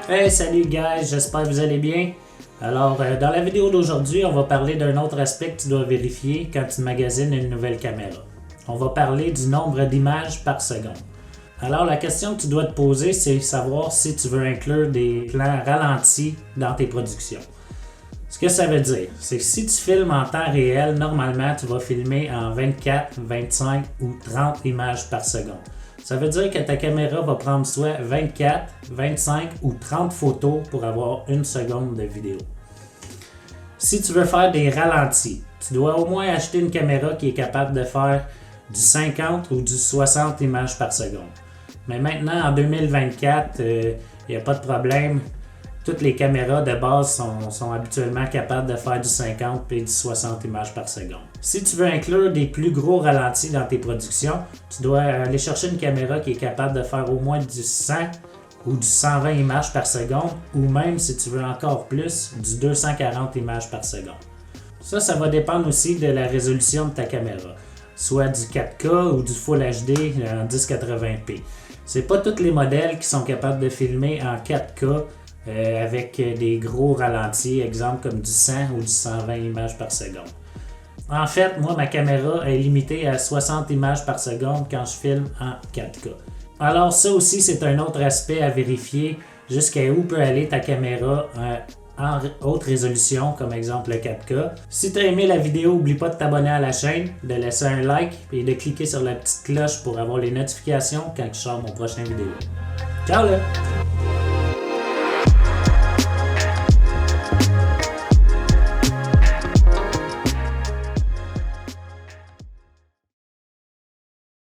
Hey, salut guys, j'espère que vous allez bien. Alors, dans la vidéo d'aujourd'hui, on va parler d'un autre aspect que tu dois vérifier quand tu magasines une nouvelle caméra. On va parler du nombre d'images par seconde. Alors, la question que tu dois te poser, c'est savoir si tu veux inclure des plans ralentis dans tes productions. Ce que ça veut dire, c'est que si tu filmes en temps réel, normalement, tu vas filmer en 24, 25 ou 30 images par seconde. Ça veut dire que ta caméra va prendre soit 24, 25 ou 30 photos pour avoir une seconde de vidéo. Si tu veux faire des ralentis, tu dois au moins acheter une caméra qui est capable de faire du 50 ou du 60 images par seconde. Mais maintenant, en 2024, il n'y a pas de problème. Toutes les caméras de base sont habituellement capables de faire du 50 et du 60 images par seconde. Si tu veux inclure des plus gros ralentis dans tes productions, tu dois aller chercher une caméra qui est capable de faire au moins du 100 ou du 120 images par seconde, ou même, si tu veux encore plus, du 240 images par seconde. Ça va dépendre aussi de la résolution de ta caméra, soit du 4K ou du Full HD en 1080p. C'est pas tous les modèles qui sont capables de filmer en 4K avec des gros ralentis, exemple comme du 100 ou du 120 images par seconde. En fait, moi, ma caméra est limitée à 60 images par seconde quand je filme en 4K. Alors ça aussi, c'est un autre aspect à vérifier, jusqu'à où peut aller ta caméra en haute résolution, comme exemple le 4K. Si tu as aimé la vidéo, n'oublie pas de t'abonner à la chaîne, de laisser un like et de cliquer sur la petite cloche pour avoir les notifications quand je sors mon prochain vidéo. Ciao là!